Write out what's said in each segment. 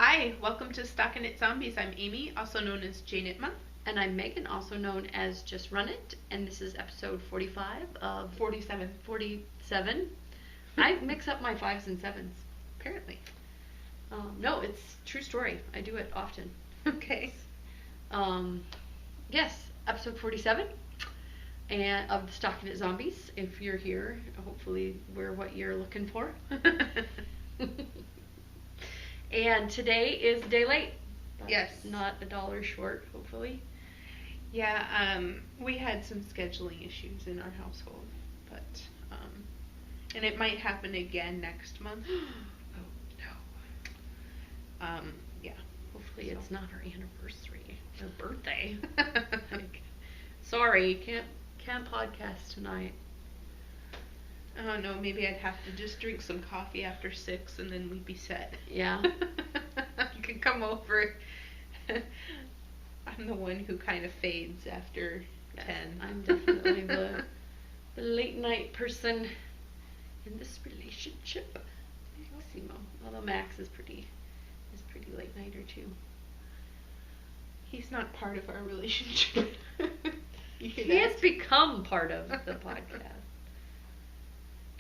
Hi, welcome to Stockinit Zombies. I'm Amy, also known as Jane Itma. And I'm Megan, also known as Just Run It, and this is episode 45 of 47. 47. I mix up my 5s and 7s. Apparently. No, it's true story. I do it often. Okay. Yes, episode 47 and of Stockinit Zombies. If you're here, hopefully we're what you're looking for. And today is a day late. Yes. Not $1 short, hopefully. Yeah, we had some scheduling issues in our household, but, and it might happen again next month. Oh, no. Yeah. Hopefully it's not our anniversary or birthday. Like, sorry, can't podcast tonight. Oh no, maybe I'd have to just drink some coffee after 6 and then we'd be set. Yeah. You can come over. I'm the one who kind of fades after 10. I'm definitely the late night person in this relationship. Maximo. Although Max is pretty late nighter too. He's not part of our relationship. He has become part of the podcast.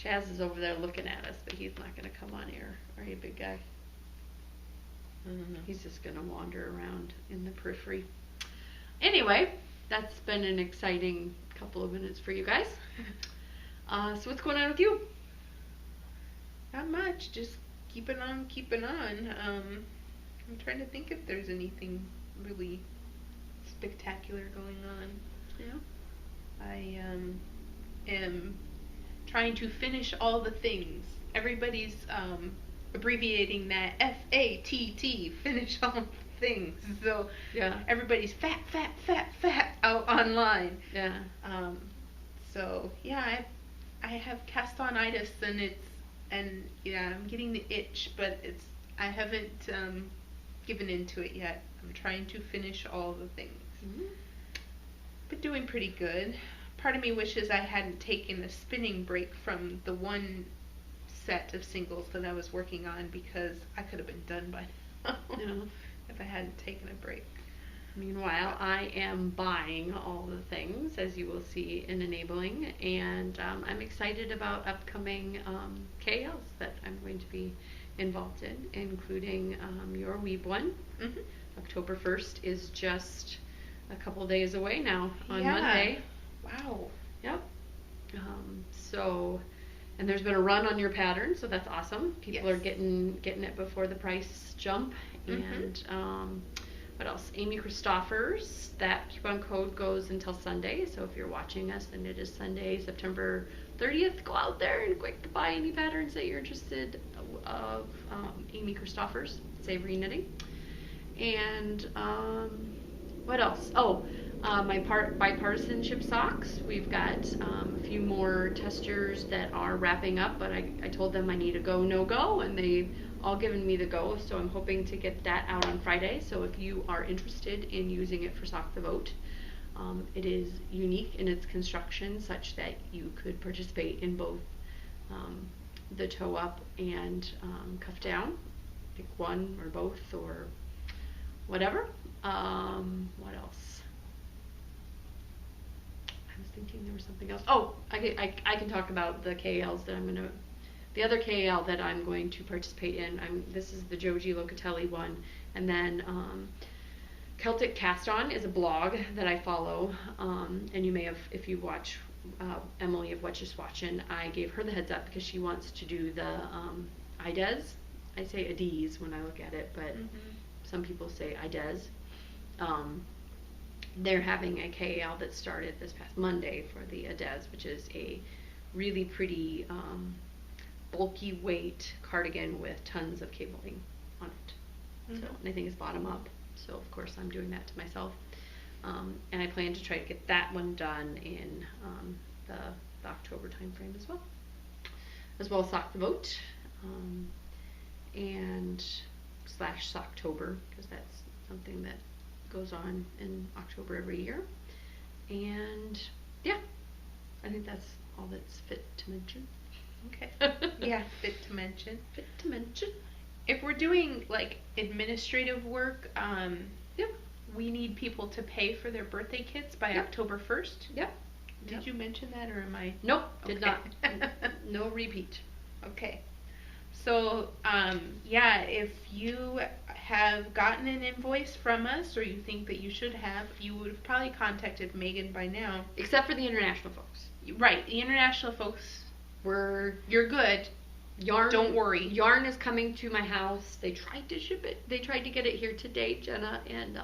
Chaz is over there looking at us, but he's not going to come on air. Are you, big guy? He's just going to wander around in the periphery. Anyway, that's been an exciting couple of minutes for you guys. So what's going on with you? Not much. Just keeping on. I'm trying to think if there's anything really spectacular going on. Yeah. I am trying to finish all the things. Everybody's abbreviating that FATT, finish all the things. So yeah, everybody's fat out online. Yeah. So yeah, I have cast-on-itis and I'm getting the itch, but I haven't given into it yet. I'm trying to finish all the things. Mm-hmm. But doing pretty good. Part of me wishes I hadn't taken a spinning break from the one set of singles that I was working on, because I could have been done by now if I hadn't taken a break. Meanwhile, I am buying all the things, as you will see in enabling, and I'm excited about upcoming KLs that I'm going to be involved in, including your Weeb one. Mm-hmm. October 1st is just a couple days away now on Yeah. Monday. Wow. Yep. And there's been a run on your pattern, so that's awesome. People Yes. are getting it before the price jump. Mm-hmm. And what else? Amy Christoffers. That coupon code goes until Sunday. So if you're watching us and it is Sunday, September 30th, go out there and quick buy any patterns that you're interested of. Amy Christoffers, Savory Knitting. And what else? Oh, my bipartisanship socks. We've got a few more testers that are wrapping up, but I told them I need a go, no go, and they've all given me the go, so I'm hoping to get that out on Friday. So if you are interested in using it for Sock the Vote, it is unique in its construction such that you could participate in both the toe up and cuff down. Pick one or both or whatever. What else? I was thinking there was something else. Oh, I can talk about the KLs that the other KL that I'm going to participate in. This is the Joji Locatelli one, and then Celtic Cast On is a blog that I follow, and you may have, if you watch Emily of What Just Watching, I gave her the heads up because she wants to do the IDES. I say IDES when I look at it, but some people say IDES. They're having a KL that started this past Monday for the IDES, which is a really pretty bulky weight cardigan with tons of cabling on it. So, and I think it's bottom up. So of course I'm doing that to myself. And I plan to try to get that one done in the October time frame as well as Sock the Vote, and / Socktober, because that's something that goes on in October every year. And yeah, I think that's all that's fit to mention. Okay. Yeah, fit to mention. Fit to mention. if we're doing like administrative work, Yep. we need people to pay for their birthday kits by Yep. October 1st. Yep. Did Yep. you mention that, or am I? Nope, did Okay. not. No repeat. Okay. So, yeah, if you have gotten an invoice from us, or you think that you should have, you would have probably contacted Megan by now. Except for the international folks. Right, the international folks, you're good. Yarn. Don't worry. Yarn is coming to my house. They tried to ship it. They tried to get it here today, Jenna, and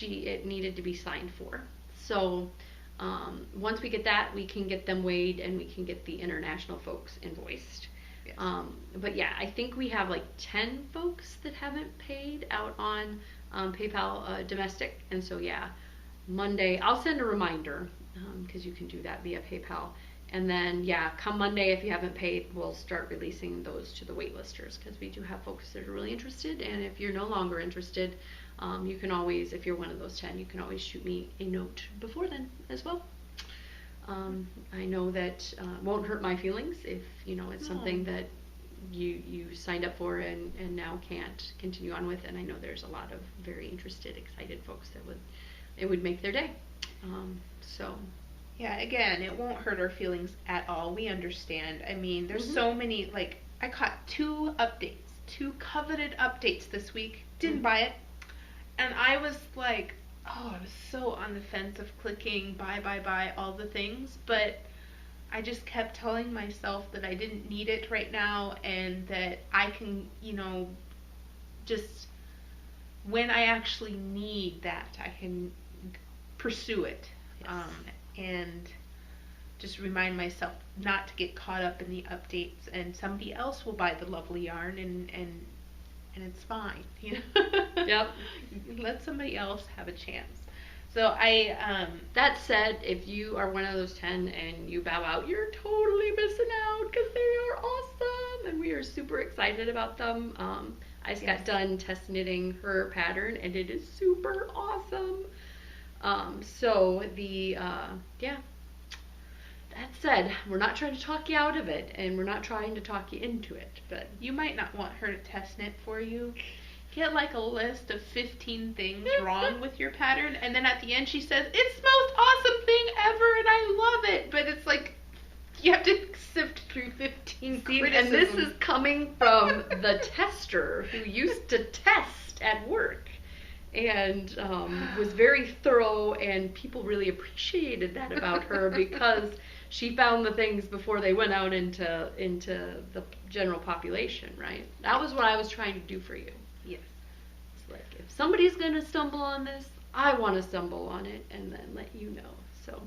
it needed to be signed for. So once we get that, we can get them weighed and we can get the international folks invoiced. Yes. But yeah, I think we have like 10 folks that haven't paid out on PayPal domestic, and so yeah, Monday I'll send a reminder because you can do that via PayPal. And then, yeah, come Monday, if you haven't paid, we'll start releasing those to the waitlisters, because we do have folks that are really interested. And if you're no longer interested, you can always, if you're one of those 10, you can always shoot me a note before then as well. I know that won't hurt my feelings if, it's something that you signed up for and now can't continue on with. And I know there's a lot of very interested, excited folks that it would make their day. So... Yeah, again, it won't hurt our feelings at all. We understand. I mean, there's so many, like, I caught 2 coveted updates this week. Didn't buy it. And I was like, I was so on the fence of clicking buy, all the things. But I just kept telling myself that I didn't need it right now and that I can, just, when I actually need that, I can pursue it. Yes. And just remind myself not to get caught up in the updates, and somebody else will buy the lovely yarn and it's fine, Yep. Let somebody else have a chance. So that said, if you are one of those 10 and you bow out, you're totally missing out, because they are awesome and we are super excited about them. I just got done test knitting her pattern and it is super awesome. Yeah, that said, we're not trying to talk you out of it, and we're not trying to talk you into it, but you might not want her to test knit for you. Get like a list of 15 things wrong with your pattern, and then at the end she says, it's the most awesome thing ever and I love it, but it's like, you have to sift through 15 criticisms. And this is coming from the tester who used to test at work. And was very thorough, and people really appreciated that about her because she found the things before they went out into the general population, right? That was what I was trying to do for you. Yes. It's like, if somebody's going to stumble on this, I want to stumble on it and then let you know. So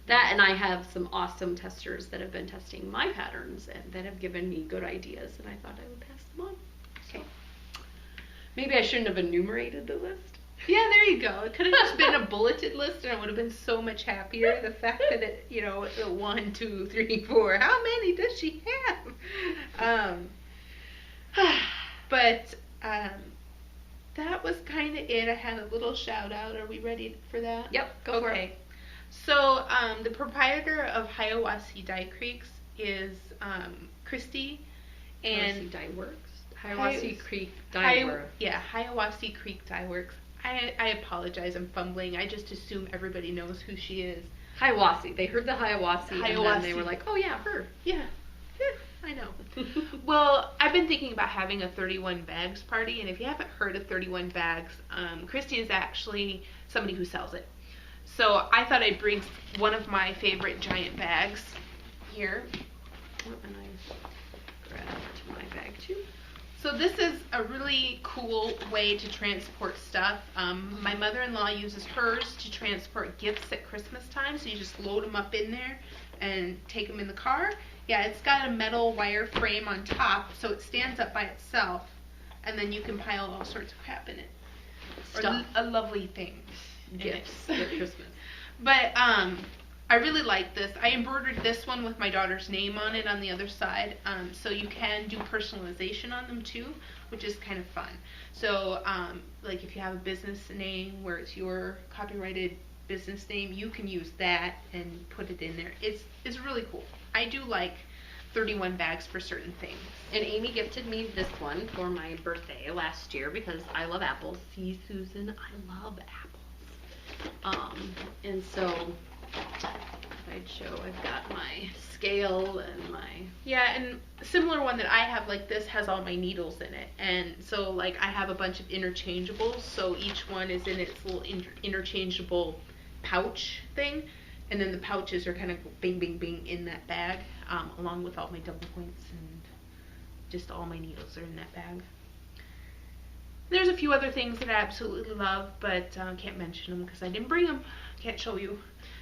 that, and I have some awesome testers that have been testing my patterns and that have given me good ideas, and I thought I would pass them on. Okay. Maybe I shouldn't have enumerated the list. Yeah, there you go. It could have just been a bulleted list, and I would have been so much happier. The fact that it, 1, 2, 3, 4. How many does she have? But that was kind of it. I had a little shout out. Are we ready for that? Yep, go for it. Okay. So the proprietor of Hiawassee Dye Creeks is Christy, and Dye Works. Hiawassee Creek Dye Works. Yeah, Hiawassee Creek Dye Works. I apologize, I'm fumbling. I just assume everybody knows who she is. Hiawassee. They heard the Hiawassee, and then they were like, oh yeah, her. Yeah, I know. Well, I've been thinking about having a 31 bags party, and if you haven't heard of 31 bags, Christy is actually somebody who sells it. So I thought I'd bring one of my favorite giant bags here. Oh, and I grabbed my bag too. So this is a really cool way to transport stuff. My mother-in-law uses hers to transport gifts at Christmas time, so you just load them up in there and take them in the car. Yeah, it's got a metal wire frame on top, so it stands up by itself, and then you can pile all sorts of crap in it. Stuff. Or a lovely thing. Gifts at Christmas. But I really like this. I embroidered this one with my daughter's name on it on the other side, so you can do personalization on them too, which is kind of fun. So like if you have a business name where it's your copyrighted business name, you can use that and put it in there. It's really cool. I do like 31 bags for certain things. And Amy gifted me this one for my birthday last year because I love apples. See, Susan, I love apples. And so I'd show I've got my scale and my... Yeah, and similar one that I have like this has all my needles in it. And so like I have a bunch of interchangeables, so each one is in its little interchangeable pouch thing. And then the pouches are kind of bing, bing, bing in that bag, along with all my double points, and just all my needles are in that bag. There's a few other things that I absolutely love, but can't mention them because I didn't bring them. Can't show you.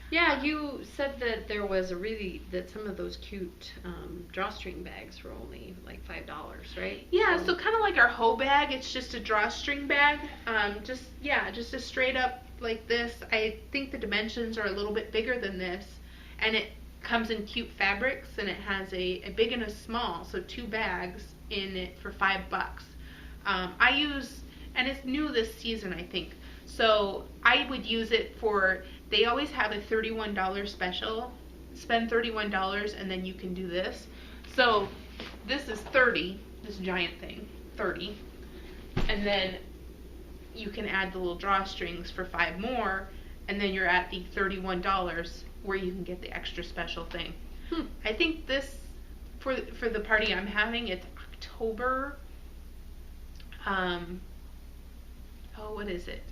Yeah, you said that there was that some of those cute drawstring bags were only like $5, right? Yeah, so kind of like our hoe bag, it's just a drawstring bag. Just a straight up like this. I think the dimensions are a little bit bigger than this, and it comes in cute fabrics, and it has a big and a small, so 2 bags in it for $5. I use, and it's new this season, I think, so I would use it for, they always have a $31 special, spend $31 and then you can do this. So this is 30, this giant thing, 30, and then you can add the little drawstrings for 5 more, and then you're at the $31 where you can get the extra special thing. I think this, for the party I'm having, it's October, what is it?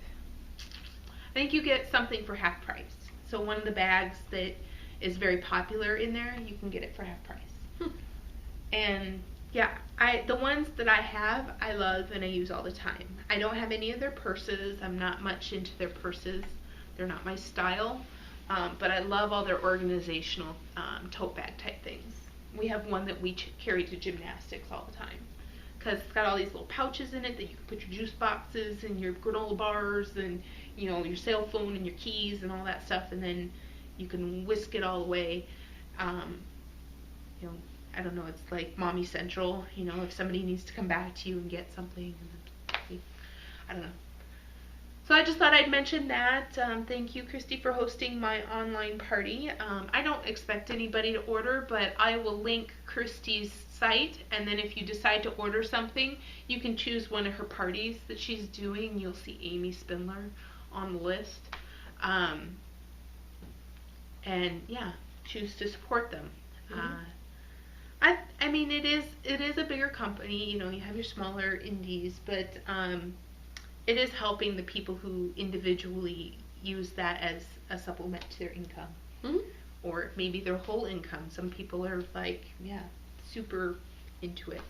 I think you get something for half price. So one of the bags that is very popular in there, you can get it for half price. And yeah, the ones that I have, I love and I use all the time. I don't have any of their purses. I'm not much into their purses. They're not my style. But I love all their organizational tote bag type things. We have one that we carry to gymnastics all the time, because it's got all these little pouches in it that you can put your juice boxes and your granola bars and, you know, your cell phone and your keys and all that stuff, and then you can whisk it all away. You know, I don't know, it's like Mommy Central, you know, if somebody needs to come back to you and get something, and then, I don't know. So I just thought I'd mention that. Thank you, Christy, for hosting my online party. I don't expect anybody to order, but I will link Christy's site, and then if you decide to order something, you can choose one of her parties that she's doing. You'll see Amy Spindler on the list. And yeah, choose to support them. I mean, it is a bigger company, you know, you have your smaller indies, but it is helping the people who individually use that as a supplement to their income. Or maybe their whole income. Some people are like, yeah, super into it.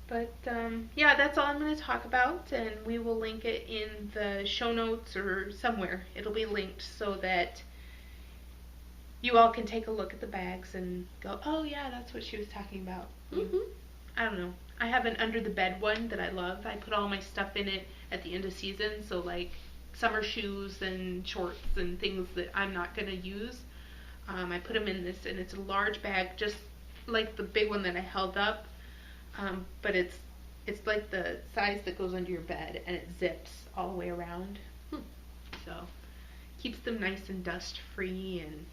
But yeah, that's all I'm going to talk about, and we will link it in the show notes or somewhere. It'll be linked so that you all can take a look at the bags and go, oh yeah, that's what she was talking about. I don't know. I have an under the bed one that I love. I put all my stuff in it at the end of season, so like summer shoes and shorts and things that I'm not going to use. I put them in this, and it's a large bag, just like the big one that I held up, but it's like the size that goes under your bed, and it zips all the way around. So keeps them nice and dust free, and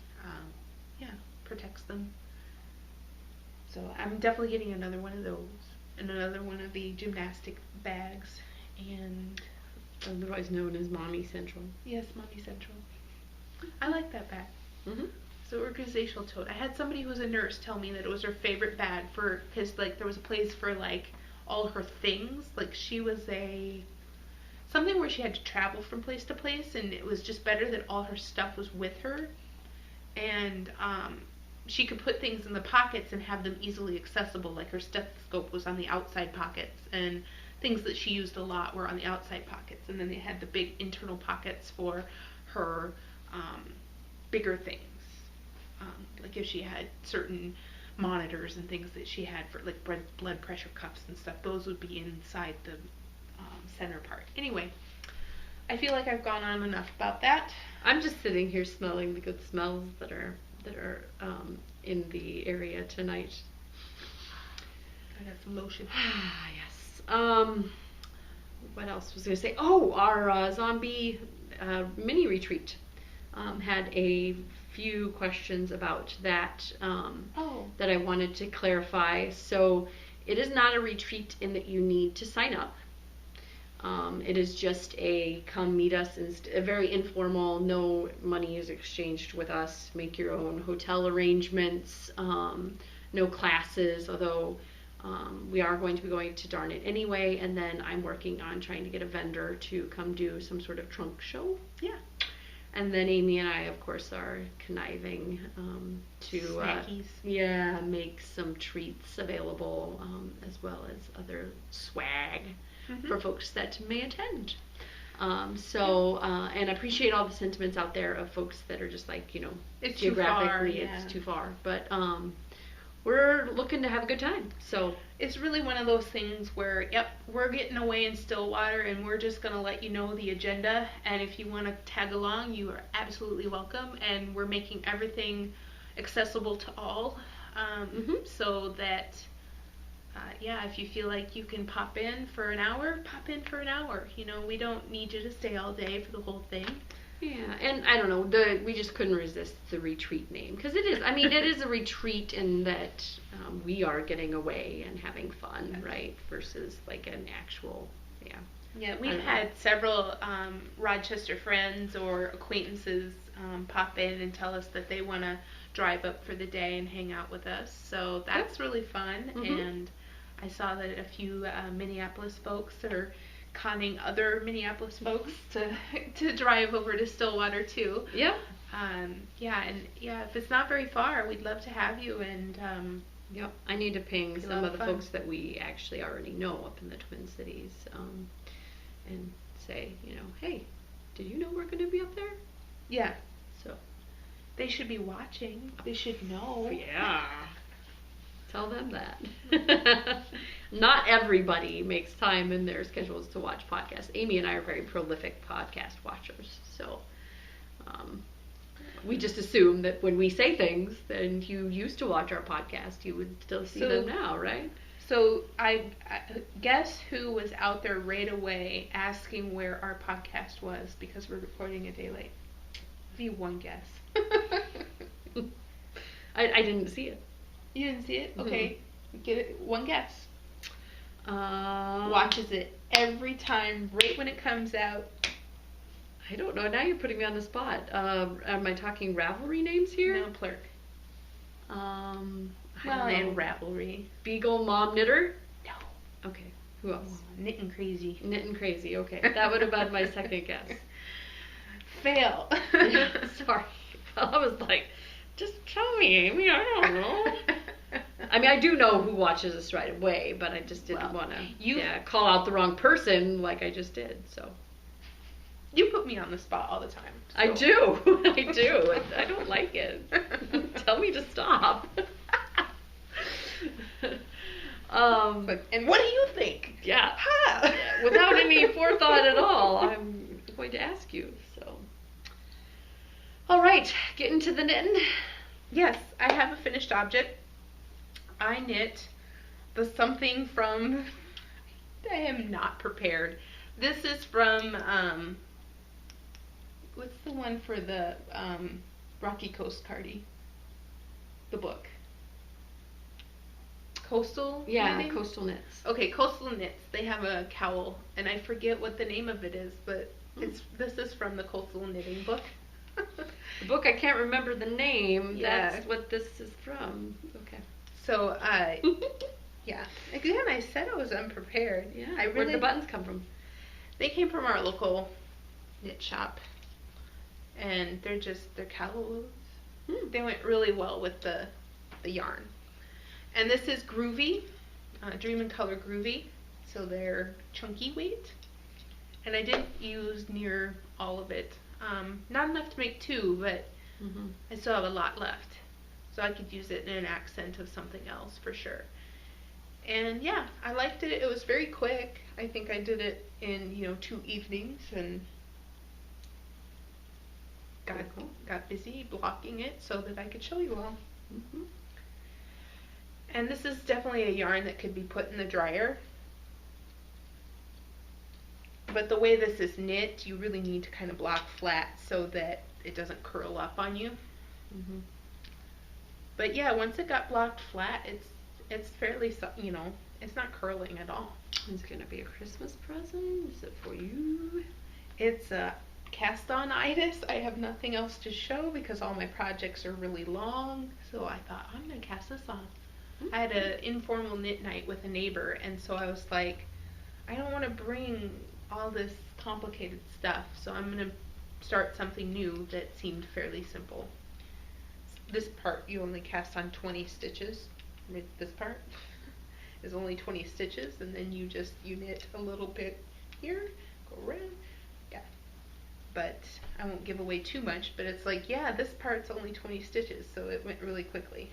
yeah, protects them. So I'm definitely getting another one of those, and another one of the gymnastic bags, and otherwise known as Mommy Central. Yes, Mommy Central. I like that bag. So organizational tote. I had somebody who was a nurse tell me that it was her favorite bag because like there was a place for like all her things. Like she was something where she had to travel from place to place, and it was just better that all her stuff was with her, and she could put things in the pockets and have them easily accessible. Like her stethoscope was on the outside pockets, and things that she used a lot were on the outside pockets, and then they had the big internal pockets for her bigger things. Like if she had certain monitors and things that she had for like blood pressure cuffs and stuff, those would be inside the center part. Anyway, I feel like I've gone on enough about that. I'm just sitting here smelling the good smells that are in the area tonight. I got some lotion. Yes. What else was I going to say? Oh, our zombie mini retreat had a few questions about that Oh. that I wanted to clarify. So it is not a retreat in that you need to sign up. It is just a come meet us, and a very informal, no money is exchanged with us, make your own hotel arrangements, no classes, although we are going to be going to Darn It anyway, and then I'm working on trying to get a vendor to come do some sort of trunk show. Yeah. And then Amy and I, of course, are conniving to make some treats available, as well as other swag for folks that may attend. And I appreciate all the sentiments out there of folks that are just like, it's geographically too far, it's too far. But we're looking to have a good time. So it's really one of those things where, we're getting away in Stillwater, and we're just going to let you know the agenda. And if you want to tag along, you are absolutely welcome. And we're making everything accessible to all, so that, if you feel like you can pop in for an hour, pop in for an hour. We don't need you to stay all day for the whole thing. Yeah, and I don't know, we just couldn't resist the retreat name, because it is a retreat in that we are getting away and having fun, right, versus like an actual, Yeah, we've had several Rochester friends or acquaintances pop in and tell us that they want to drive up for the day and hang out with us, so that's really fun. And I saw that a few Minneapolis folks are conning other Minneapolis folks to drive over to Stillwater too. Yeah. If it's not very far, we'd love to have you. And I need to ping some of the folks that we actually already know up in the Twin Cities, and say, hey, did you know we're going to be up there? Yeah. So they should be watching. They should know. Yeah. Tell them that. Not everybody makes time in their schedules to watch podcasts. Amy and I are very prolific podcast watchers, so we just assume that when we say things, then you used to watch our podcast, you would still see them now, right? So I guess who was out there right away asking where our podcast was, because we're recording a day late. Give you one guess. I didn't see it. You didn't see it? Okay. Get it. One guess. Watches it every time, right when it comes out. I don't know. Now you're putting me on the spot. Am I talking Ravelry names here? No, Plurk. And Ravelry. Beagle Mom Knitter? No. Okay. Who else? Knitting Crazy. Knitting Crazy. Okay. That would have been my second guess. Fail. Sorry. I was like, just tell me, Amy. I don't know. I mean, I do know who watches us right away, but I just didn't want to call out the wrong person like I just did. So you put me on the spot all the time. So. I do. I do. I don't like it. Tell me to stop. And what do you think? Yeah. Without any forethought at all, I'm going to ask you. So, all right, getting to the knitting. Yes, I have a finished object. I knit the something from, I am not prepared. This is from, what's the one for the Rocky Coast Cardi? The book. Coastal Knitting? Coastal Knits. Okay, Coastal Knits. They have a cowl, and I forget what the name of it is, but this is from the Coastal Knitting book. The book, I can't remember the name. Yeah. That's what this is from. Okay. So, again, I said I was unprepared. Yeah. Where'd the buttons come from? They came from our local knit shop, and they're cowls. They went really well with the yarn. And this is Groovy, Dream and Color Groovy, so they're chunky weight. And I didn't use near all of it. Not enough to make two, but I still have a lot left. So I could use it in an accent of something else for sure. And yeah, I liked it. It was very quick. I think I did it in, 2 evenings and got busy blocking it so that I could show you all. And this is definitely a yarn that could be put in the dryer. But the way this is knit, you really need to kind of block flat so that it doesn't curl up on you. Mhm. But yeah, once it got blocked flat, it's fairly, it's not curling at all. It's gonna be a Christmas present. Is it for you? It's cast-on-itis. I have nothing else to show because all my projects are really long. So I thought, I'm going to cast this on. I had an informal knit night with a neighbor, and so I was like, I don't want to bring all this complicated stuff, so I'm going to start something new that seemed fairly simple. This part you only cast on 20 stitches. This part is only 20 stitches, and then you knit a little bit here, go around. But I won't give away too much, but it's like, yeah, this part's only 20 stitches, so it went really quickly.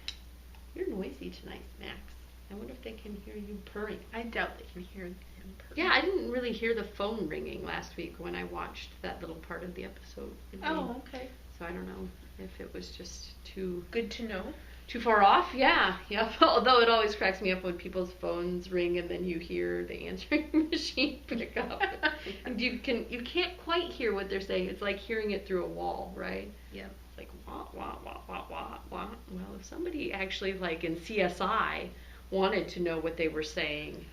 You're noisy tonight, Max. I wonder if they can hear you purring. I doubt they can hear him purring. Yeah, I didn't really hear the phone ringing last week when I watched that little part of the episode. Oh, okay. So I don't know if it was just too... Good to know. Too far off? Yeah. Although it always cracks me up when people's phones ring and then you hear the answering machine pick up. And you can't quite hear what they're saying. It's like hearing it through a wall, right? Yeah. It's like wah wah wah wah wah wah. Well, if somebody actually like in CSI wanted to know what they were saying,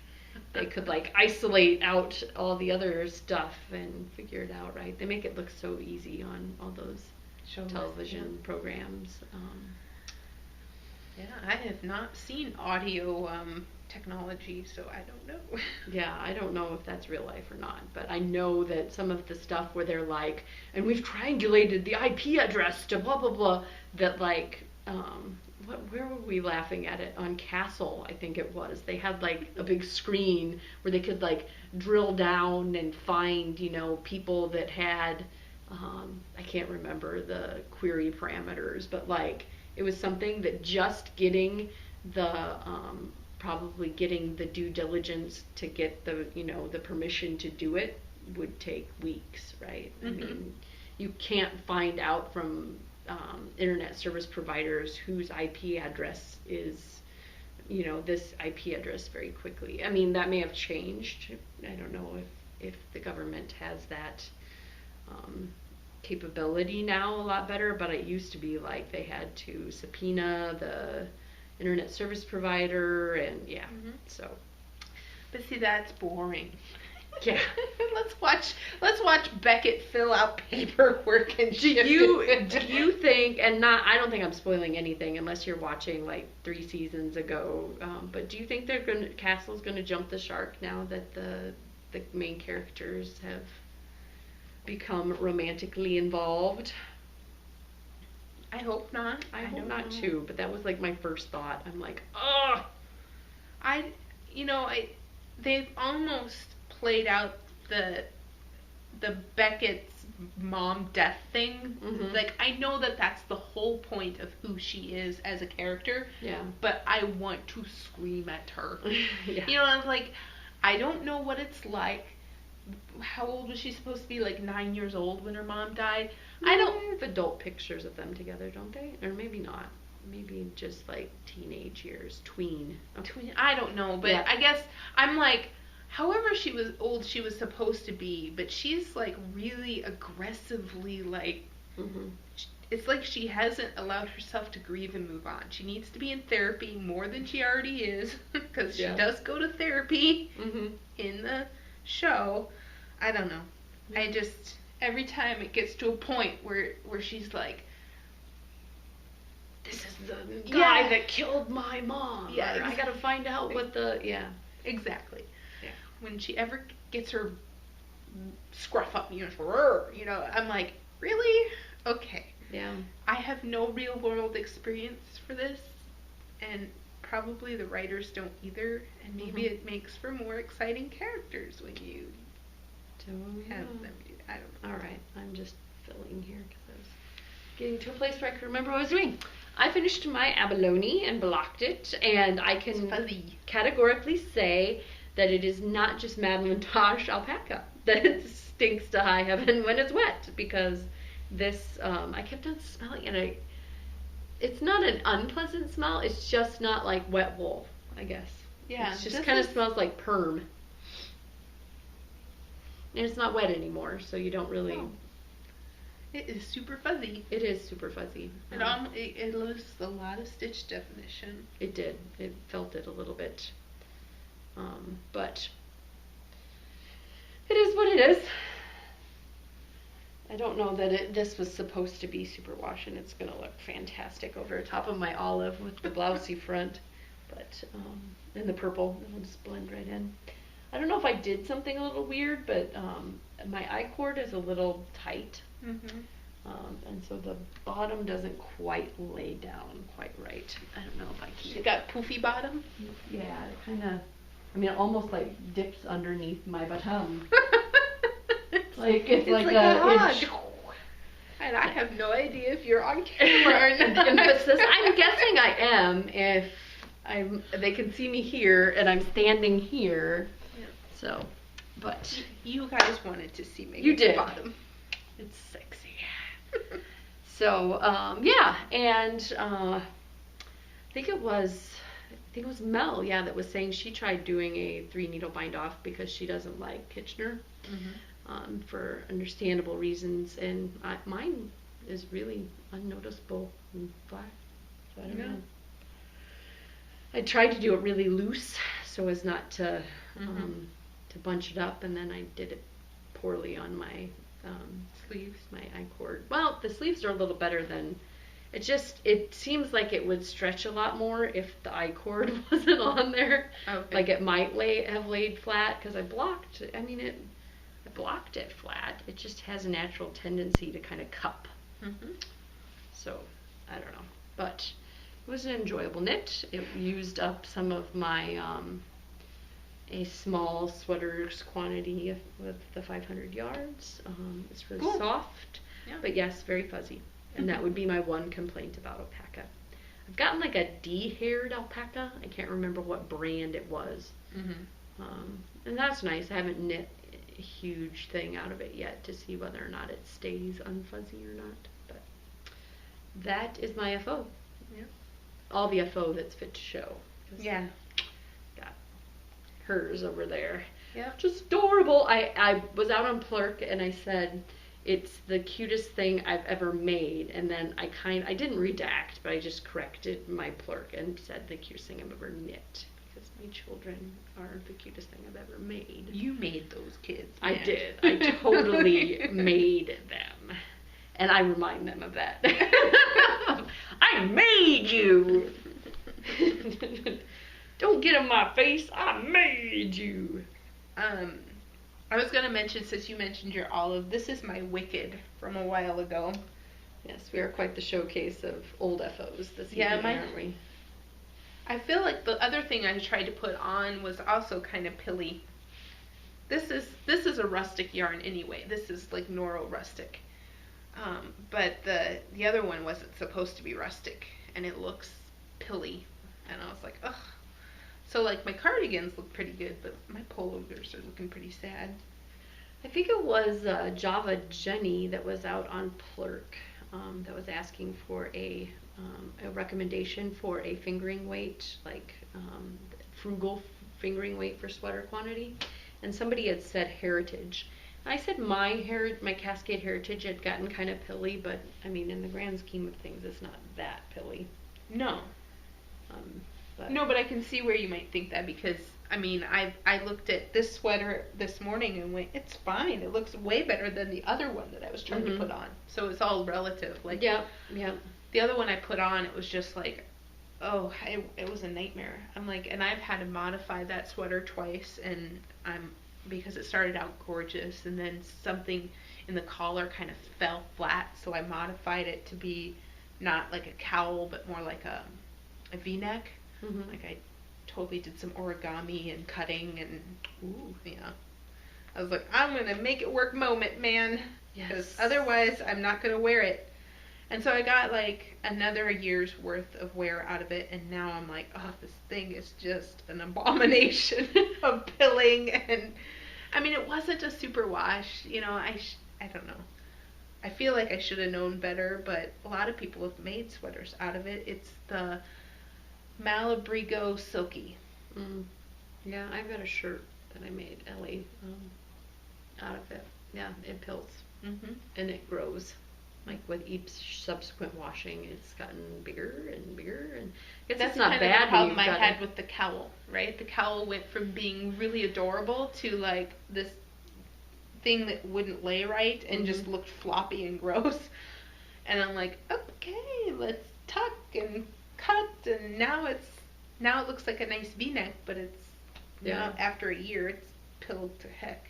they could like isolate out all the other stuff and figure it out, right? They make it look so easy on all those television programs. Yeah, I have not seen audio technology, so I don't know. Yeah, I don't know if that's real life or not, but I know that some of the stuff where they're like, and we've triangulated the IP address to blah blah blah, that like, where were we laughing at it? On Castle, I think it was. They had like a big screen where they could like drill down and find, people that had, I can't remember the query parameters, but like, it was something that just getting the probably getting the due diligence to get the the permission to do it would take weeks, right? Mm-hmm. I mean, you can't find out from internet service providers whose IP address is this IP address very quickly. I mean, that may have changed. I don't know if the government has that capability now a lot better, but it used to be like they had to subpoena the internet service provider and so. But see, that's boring. Yeah. let's watch Beckett fill out paperwork and do you think, and I don't think I'm spoiling anything unless you're watching like 3 seasons ago, but do you think Castle's gonna jump the shark now that the main characters have become romantically involved? I hope not. I hope not too, but that was like my first thought. I'm like, ugh. They've almost played out the Beckett's mom death thing. Mm-hmm. Like, I know that that's the whole point of who she is as a character. Yeah. But I want to scream at her. Yeah. I was like, I don't know what it's like. How old was she supposed to be? Like 9 years old when her mom died? I don't have adult pictures of them together, don't they? Or maybe not. Maybe just like teenage years, tween. Tween. I don't know, but yeah. I guess I'm like, however she was old she was supposed to be, but she's like really aggressively like, mm-hmm. It's like she hasn't allowed herself to grieve and move on. She needs to be in therapy more than she already is, because she does go to therapy mm-hmm. in the show. I don't know. I just, every time it gets to a point where she's like, this is the guy that killed my mom. Yeah, exactly. I gotta find out what Exactly. Yeah. When she ever gets her scruff up, I'm like, really? Okay. Yeah. I have no real world experience for this, and probably the writers don't either, and maybe mm-hmm. it makes for more exciting characters when you have them. I don't know. All right, I'm just filling here because I was getting to a place where I could remember what I was doing. I finished my abalone and blocked it, and I can categorically say that it is not just Madeline Tosh alpaca that stinks to high heaven when it's wet, because this, I kept on smelling it. It's not an unpleasant smell, it's just not like wet wool, I guess. Yeah. It just kind of smells like perm. And it's not wet anymore, so you don't really... It is super fuzzy. It is super fuzzy. It loses a lot of stitch definition. It did. It felt it a little bit. But it is what it is. I don't know that this was supposed to be superwash, and it's going to look fantastic over the top of my olive with the blousey front. But, and the purple, it'll just blend right in. I don't know if I did something a little weird, but my I-cord is a little tight. And so the bottom doesn't quite lay down quite right. I don't know if I can. You got poofy bottom? Yeah, it kind of, I mean, it almost like dips underneath my bottom. It's like a hug. And I have no idea if you're on camera or not. I'm guessing I am if they can see me here and I'm standing here. Yeah. So, but you guys wanted to see me. You did. Bottom. It's sexy. So, yeah, and I think it was Mel, yeah, that was saying she tried doing a 3-needle bind off because she doesn't like Kitchener, for understandable reasons, and mine is really unnoticeable and flat, so I don't know. I tried to do it really loose so as not to bunch it up, and then I did it poorly on my sleeves, my I-cord. Well, the sleeves are a little better than, it seems like it would stretch a lot more if the I-cord wasn't on there. Okay. Like it might have laid flat, because I blocked it flat. It just has a natural tendency to kind of cup. So, I don't know. But it was an enjoyable knit. It used up some of my a small sweater's quantity with the 500 yards. It's really soft, but yes, very fuzzy. And that would be my one complaint about alpaca. I've gotten like a de-haired alpaca. I can't remember what brand it was. And that's nice. I haven't knit a huge thing out of it yet to see whether or not it stays unfuzzy or not. But that is my FO. Yeah. All the FO that's fit to show. Yeah. Got hers over there. Yeah. Just adorable. I was out on Plurk and I said, it's the cutest thing I've ever made, and then I didn't redact, but I just corrected my Plurk and said the cutest thing I've ever knit, because my children are the cutest thing I've ever made. You made those kids. I did. I totally made them, and I remind them of that. I made you. Don't get in my face. I made you. I was going to mention, since you mentioned your olive, this is my Wicked from a while ago. Yes, we are quite the showcase of old FOs this evening, aren't we? I feel like the other thing I tried to put on was also kind of pilly. This is a rustic yarn anyway. This is like Noro rustic. But the other one wasn't supposed to be rustic, and it looks pilly. And I was like, ugh. So, like, my cardigans look pretty good, but my polovers are looking pretty sad. I think it was Java Jenny that was out on Plurk that was asking for a recommendation for a fingering weight, like frugal fingering weight for sweater quantity. And somebody had said Heritage. I said my Cascade Heritage had gotten kind of pilly, but, I mean, in the grand scheme of things, it's not that pilly. No. No, but I can see where you might think that, because, I mean, I looked at this sweater this morning and went, it's fine. It looks way better than the other one that I was trying to put on. So it's all relative. Like, yeah. The other one I put on, it was just like, oh, it was a nightmare. I'm like, and I've had to modify that sweater twice, and because it started out gorgeous, and then something in the collar kind of fell flat, so I modified it to be not like a cowl, but more like a V-neck. Like, I totally did some origami and cutting, and I was like, I'm gonna make it work moment, man. Because otherwise I'm not gonna wear it. And so I got like another year's worth of wear out of it, and now I'm like, oh, this thing is just an abomination of pilling. And I mean, it wasn't a super wash, you know. I don't know. I feel like I should have known better, but a lot of people have made sweaters out of it. It's the Malabrigo Silky. Yeah, I've got a shirt that I made, Ellie, out of it. Yeah, it pills. And it grows. Like with each subsequent washing, it's gotten bigger and bigger, and I guess That's it's not kind of bad. the problem I got had with the cowl, right? The cowl went from being really adorable to like this thing that wouldn't lay right and just looked floppy and gross. And I'm like, okay, let's tuck and cut, and now it looks like a nice V-neck, but it's now after a year it's pilled to heck.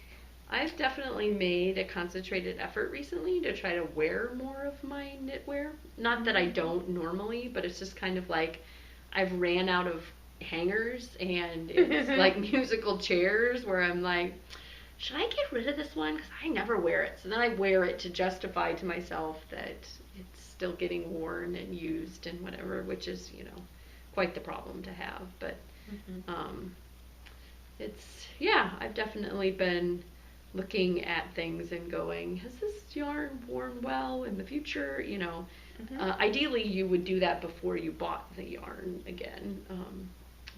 I've definitely made a concentrated effort recently to try to wear more of my knitwear. Not that I don't normally, but it's just kind of like I've ran out of hangers, and it's like musical chairs where I'm like, should I get rid of this one? Because I never wear it. So then I wear it to justify to myself that it's still getting worn and used and whatever, which is, quite the problem to have. But I've definitely been looking at things and going, has this yarn worn well in the future? Ideally you would do that before you bought the yarn again.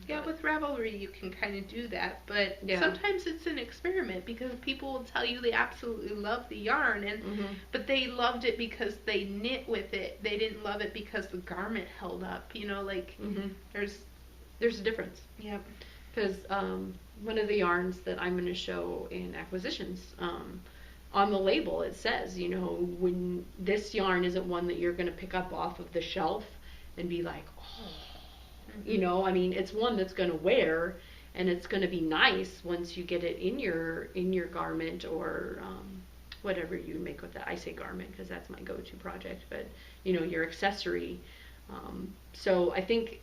Yeah, with Ravelry you can kind of do that, but sometimes it's an experiment because people will tell you they absolutely love the yarn, but they loved it because they knit with it. They didn't love it because the garment held up. There's a difference. Yeah. Because one of the yarns that I'm going to show in acquisitions, on the label it says, when this yarn isn't one that you're going to pick up off of the shelf and be like, oh. It's one that's going to wear, and it's going to be nice once you get it in your garment or whatever you make with that. I say garment because that's my go-to project, but your accessory. So I think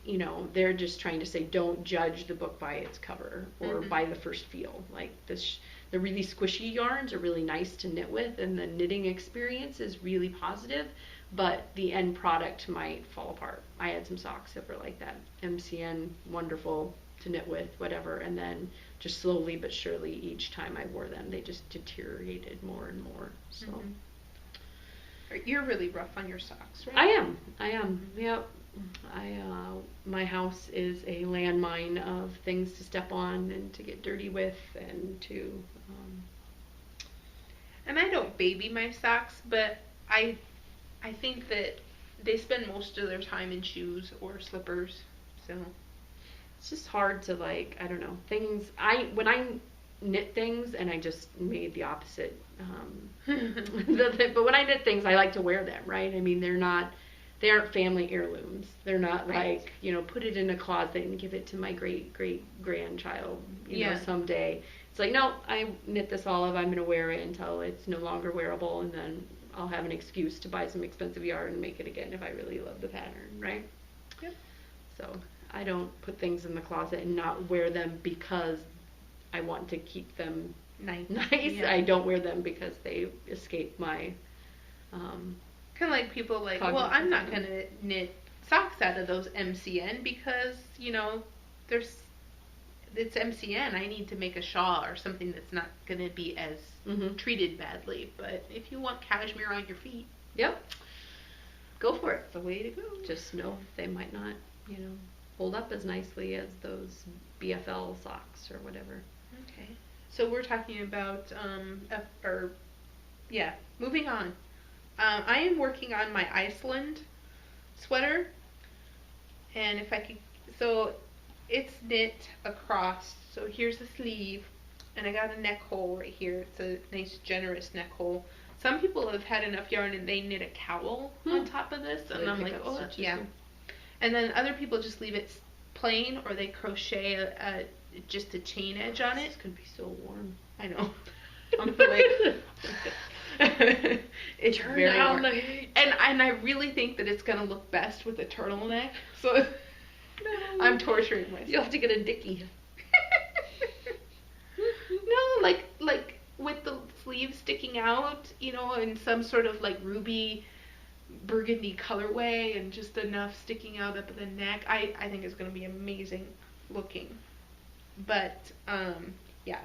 they're just trying to say, don't judge the book by its cover or by the first feel. Like the really squishy yarns are really nice to knit with, and the knitting experience is really positive. But the end product might fall apart. I had some socks that were like that. MCN, wonderful to knit with, whatever. And then just slowly but surely each time I wore them, they just deteriorated more and more. So You're really rough on your socks, right? I am. Yep. My house is a landmine of things to step on and to get dirty with and to... And I don't baby my socks, but I think that they spend most of their time in shoes or slippers, so it's just hard to I don't know, when I knit things, and I just made the opposite, but when I knit things I like to wear them, right? They aren't family heirlooms. They're not like, put it in a closet and give it to my great grandchild, someday. It's like, no, I knit this olive, I'm going to wear it until it's no longer wearable, and then I'll have an excuse to buy some expensive yarn and make it again if I really love the pattern, right? Yep. So I don't put things in the closet and not wear them because I want to keep them nice. Yeah. I don't wear them because they escape my kind of like people well, I'm not going to knit socks out of those MCN because, it's MCN. I need to make a shawl or something that's not going to be as treated badly. But if you want cashmere on your feet, go for it. It's the way to go. Just know they might not, hold up as nicely as those BFL socks or whatever. Okay. So we're talking about, moving on. I am working on my Iceland sweater, and if I could, so it's knit across, so here's the sleeve, and I got a neck hole right here. It's a nice generous neck hole. Some people have had enough yarn and they knit a cowl on top of this, and I'm like, oh yeah. And then other people just leave it plain, or they crochet just a chain edge on it. It's gonna be so warm. I know. I'm like, it's turn very down warm. the heat. And I really think that it's gonna look best with a turtleneck. So I'm torturing myself. You'll have to get a dickie. No, like with the sleeves sticking out, in some sort of ruby burgundy colorway, and just enough sticking out up at the neck. I think it's going to be amazing looking. But I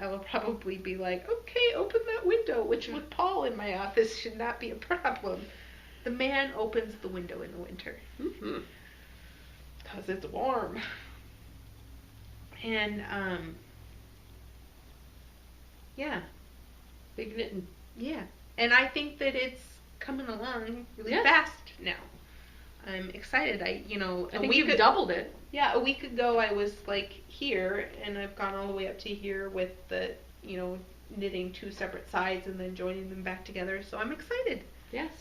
will probably be like, okay, open that window, which with Paul in my office should not be a problem. The man opens the window in the winter. Because it's warm. And big knitting. Yeah. And I think that it's coming along really Yes. fast now. I'm excited. I think you've doubled it. Yeah, a week ago I was like here, and I've gone all the way up to here with the, knitting two separate sides and then joining them back together. So I'm excited. Yes.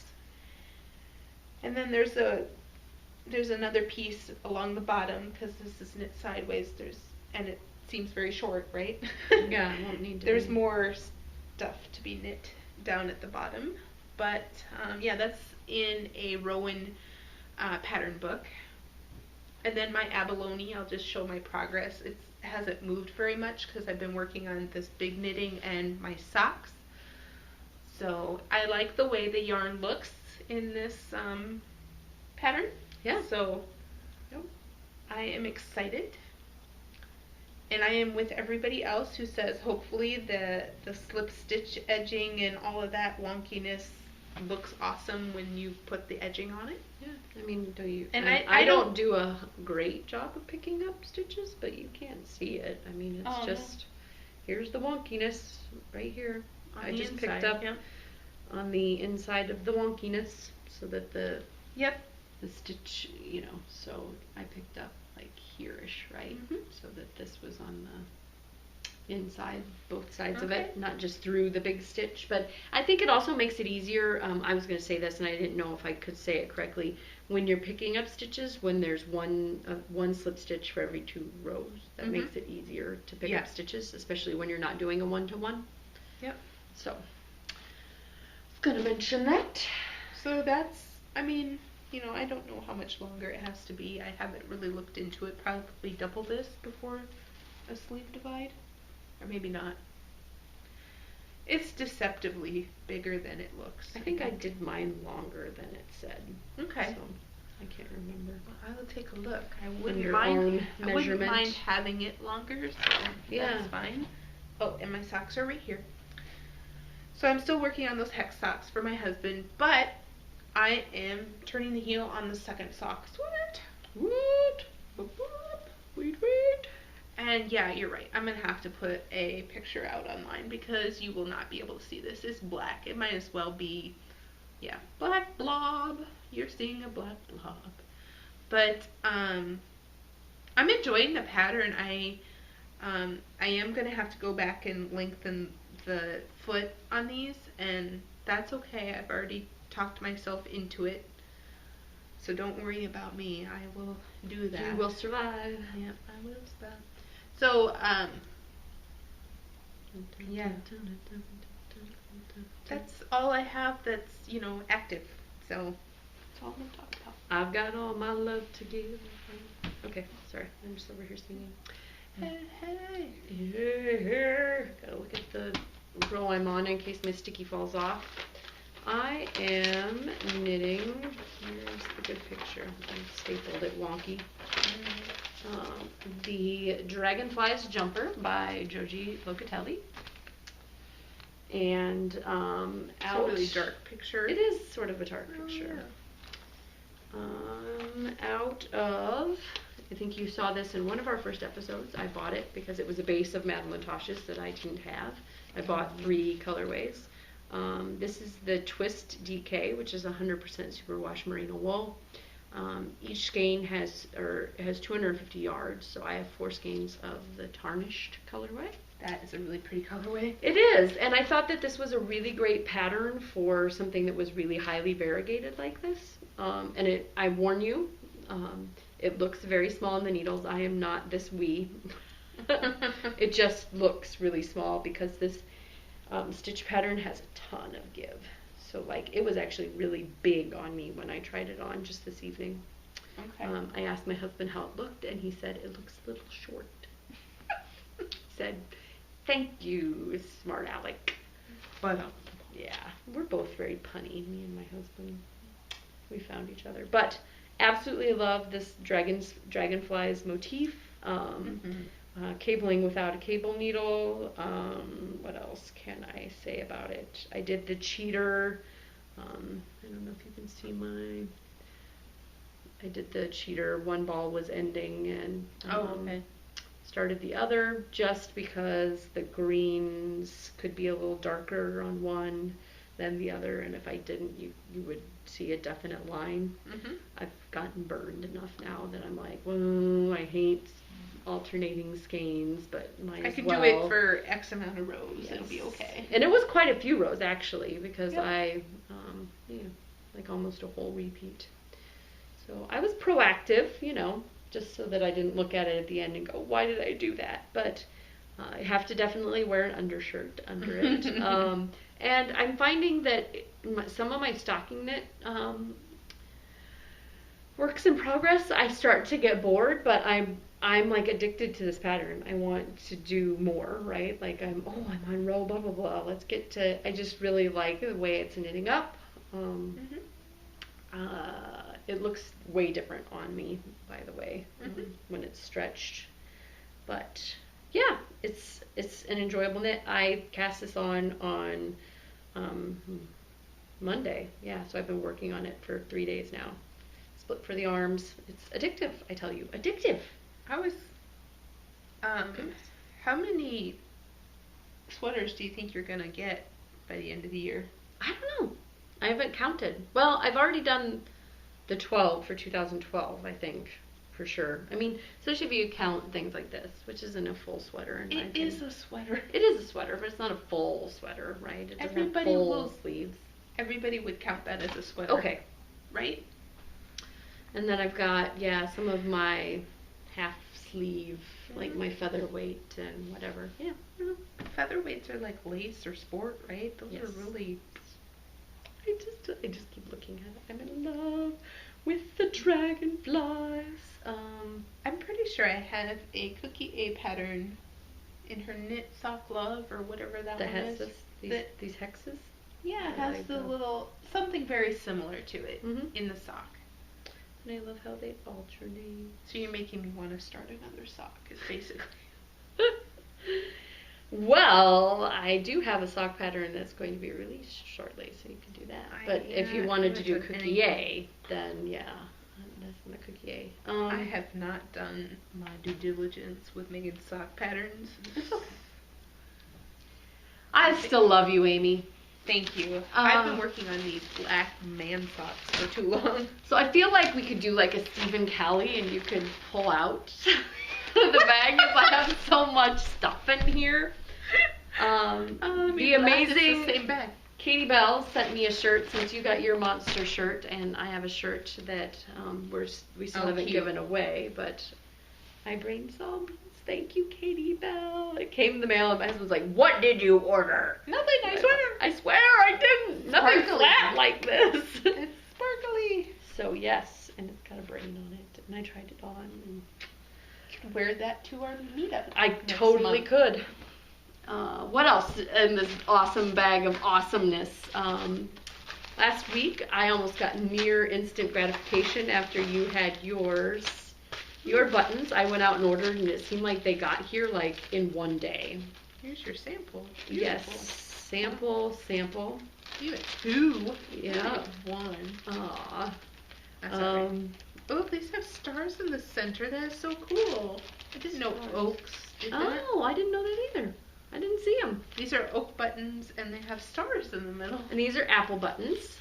And then there's another piece along the bottom because this is knit sideways. And it seems very short, right? Yeah, it won't need to. There's be. more stuff to be knit down at the bottom, but yeah, that's in a Rowan pattern book. And then my abalone, I'll just show my progress. It hasn't moved very much because I've been working on this big knitting and my socks. So I like the way the yarn looks in this pattern. Yeah. So I am excited. And I am with everybody else who says hopefully the slip stitch edging and all of that wonkiness looks awesome when you put the edging on it. Yeah, I mean, do you? And I don't do a great job of picking up stitches, but you can't see it. I mean, it's just, here's the wonkiness right here. I just picked up on the inside of the wonkiness so that the stitch, so I picked up like here-ish, right? Mm-hmm. So that this was on the inside, both sides of it, not just through the big stitch. But I think it also makes it easier. I was going to say this and I didn't know if I could say it correctly. When you're picking up stitches, when there's one slip stitch for every 2 rows, that makes it easier to pick up stitches, especially when you're not doing a one-to-one. Yep. So, I was going to mention that. So that's, I mean, I don't know how much longer it has to be. I haven't really looked into it. Probably double this before a sleeve divide. Or maybe not. It's deceptively bigger than it looks. I think I did mine longer than it said. Okay. So, I can't remember. Well, I will take a look. I wouldn't Your mind. own I wouldn't measurement. mind having it longer, so that's fine. Oh, and my socks are right here. So I'm still working on those hex socks for my husband, but I am turning the heel on the second socks. What? Wait. And yeah, you're right. I'm going to have to put a picture out online because you will not be able to see this. It's black. It might as well be, black blob. You're seeing a black blob. But I'm enjoying the pattern. I am going to have to go back and lengthen the foot on these, and that's okay. I've already talked myself into it. So don't worry about me. I will do that. You will survive. Yep, I will survive. So, yeah. That's all I have that's, active. So, that's all I'm going to talk about. I've got all my love to give. Okay, sorry. I'm just over here singing. Hey. Here. Gotta look at the row I'm on in case my sticky falls off. I am knitting, here's the good picture, I stapled it wonky, the Dragonflies Jumper by Joji Locatelli. And out, it's a really dark picture. It is sort of a dark picture. Out of, I think you saw this in one of our first episodes. I bought it because it was a base of Madeline Tosh's that I didn't have. I bought 3 colorways. This is the Twist DK, which is 100% superwash merino wool. Each skein has 250 yards, so I have 4 skeins of the tarnished colorway. That is a really pretty colorway. It is, and I thought that this was a really great pattern for something that was really highly variegated like this. And I warn you, it looks very small in the needles. I am not this wee. It just looks really small because this stitch pattern has a ton of give. So it was actually really big on me when I tried it on just this evening. Okay. I asked my husband how it looked, and he said it looks a little short. He said, "Thank you, smart Alec." But yeah, we're both very punny, me and my husband. We found each other, but absolutely love this dragonflies motif. Cabling without a cable needle. What else can I say about it? I did the cheater. I don't know if you can see I did the cheater. One ball was ending and started the other just because the greens could be a little darker on one. than the other, and if I didn't, you would see a definite line. I've gotten burned enough now that I'm like, well, I hate alternating skeins, but might I as can well. do it for X amount of rows. Yes. It'll be okay. And it was quite a few rows actually, because Yep. I, like almost a whole repeat. So I was proactive, just so that I didn't look at it at the end and go, why did I do that? But I have to definitely wear an undershirt under it. And I'm finding that some of my stocking knit works in progress, I start to get bored, but I'm like addicted to this pattern. I want to do more, right? Like I'm on row blah blah blah. Let's get to. I just really like the way it's knitting up. It looks way different on me, by the way, when it's stretched. But yeah, it's an enjoyable knit. I cast this on Monday. Yeah, so I've been working on it for 3 days now. Split for the arms. It's addictive, I tell you. Addictive. I was, how many sweaters do you think you're gonna get by the end of the year? I don't know. I haven't counted. Well, I've already done the 12 for 2012, I think, for sure. I mean, especially if you count things like this, which isn't a full sweater. It is a sweater. It is a sweater, but it's not a full sweater, right? It doesn't Everybody have full will- sleeves. Everybody would count that as a sweater. Okay. Right? And then I've got, some of my half sleeve, like my featherweight and whatever. Yeah, I don't know. Featherweights are like lace or sport, right? Those Yes. are really. I just keep looking at it. I'm in love with the dragonflies. I'm pretty sure I have a Cookie A pattern in her knit sock love or whatever that That one has is. these hexes. Yeah, it I has like the that. little something very similar to it in the sock. And I love how they alternate. So you're making me want to start another sock. Is basically. Well, I do have a sock pattern that's going to be released shortly, so you can do that. But if you wanted to do Cookie A, then that's not Cookie A. I have not done my due diligence with making sock patterns. It's okay. I still love you, Amy. Thank you. I've been working on these black man socks for too long. So I feel like we could do like a Stephen Kelly and you could pull out the bag if I have so much stuff in here. The amazing the same bag. Katie Bell sent me a shirt since you got your monster shirt, and I have a shirt that we still haven't given away, but I brainstormed. Thank you, Katie Bell. It came in the mail and my husband's like, what did you order? Nothing, I swear. I swear I didn't. Nothing Sparkly. flat like this. It's sparkly. So yes, and it's got a brain on it, and I tried it on. And You can wear that to our meetup. I next totally month. could. What else in this awesome bag of awesomeness? Last week, I almost got near instant gratification after you had your buttons. I went out and ordered, and it seemed like they got here like in one day. Here's your sample. Yes, Beautiful. sample. You have two. Yeah. I have one. Aw. That's alright. Oh, these have stars in the center. That is so cool. I didn't know Stars. oaks did that. Oh, I didn't know that either. I didn't see them. These are oak buttons, and they have stars in the middle. And these are apple buttons.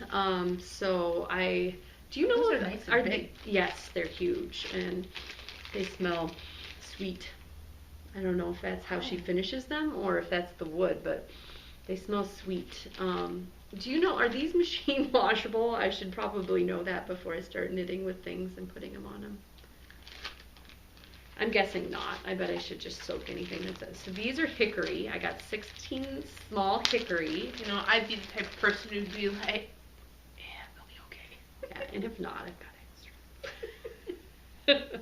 Do you know Those what are nice and big. Yes, they're huge and they smell sweet. I don't know if that's how she finishes them or if that's the wood, but they smell sweet. Do you know, are these machine washable? I should probably know that before I start knitting with things and putting them on them. I'm guessing not. I bet I should just soak anything that says. So these are hickory. I got 16 small hickory. You know, I'd be the type of person who'd be like, yeah, they'll be okay. Yeah, and if not, I've got extra.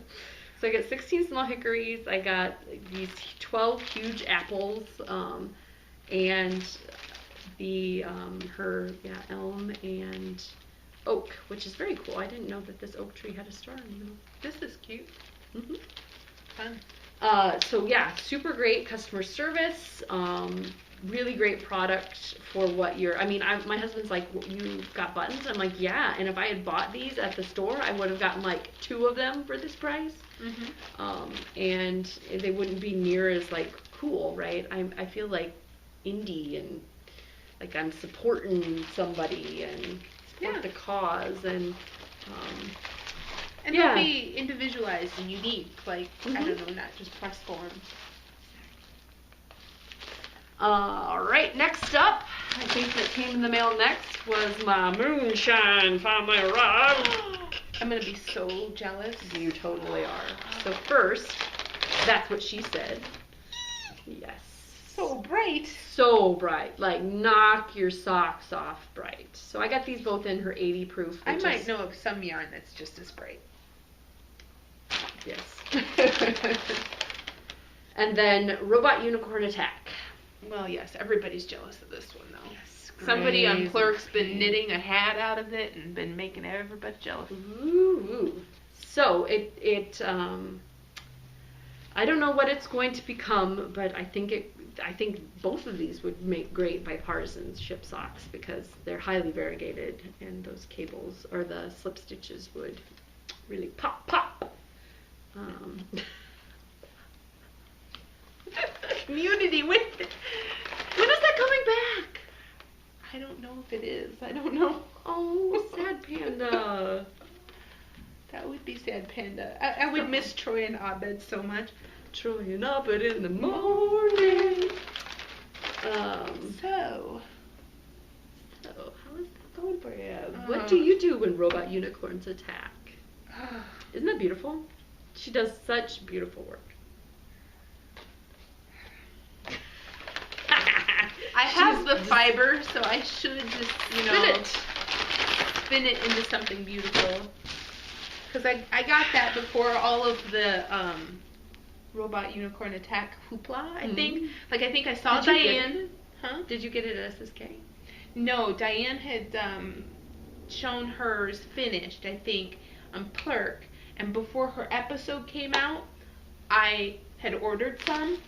So I got 16 small hickories. I got these 12 huge apples, and the elm and oak, which is very cool. I didn't know that this oak tree had a star in the middle. This is cute. Mm-hmm. Fun. So yeah, super great customer service. Really great product for what you're. I mean, my husband's like, you got buttons? I'm like, yeah. And if I had bought these at the store, I would have gotten like 2 of them for this price. Mm-hmm. And they wouldn't be near as like cool, right? I feel like indie and like I'm supporting somebody and support the cause and they'll be individualized and unique, like I don't know, not just press forms. All right, next up, I think that came in the mail next was my moonshine finally arrived. I'm gonna be so jealous. You totally are. So first, that's what she said. Yes. So bright. So bright, like knock your socks off bright. So I got these both in her 80 proof. I might know of some yarn that's just as bright. Yes. And then Robot Unicorn Attack. Well, yes, everybody's jealous of this one, though. Yes, somebody on Clerk's been knitting a hat out of it and been making everybody jealous. Ooh. So I don't know what it's going to become, but I think both of these would make great bipartisan ship socks because they're highly variegated and those cables or the slip stitches would really pop. Community with it. When is that coming back? I don't know if it is. I don't know. Oh, sad panda. That would be sad panda. I would miss Troy and Abed so much. Troy and Abed in the morning. So how is that going for you? What do you do when robot unicorns attack? Isn't that beautiful? She does such beautiful work. I have the fiber, so I should just, spin it into something beautiful. Because I got that before all of the Robot Unicorn Attack hoopla, I think. Like, I think I saw Diane. Huh? Did you get it at SSK? No, Diane had shown hers finished, I think, on Clerk. And before her episode came out, I had ordered some.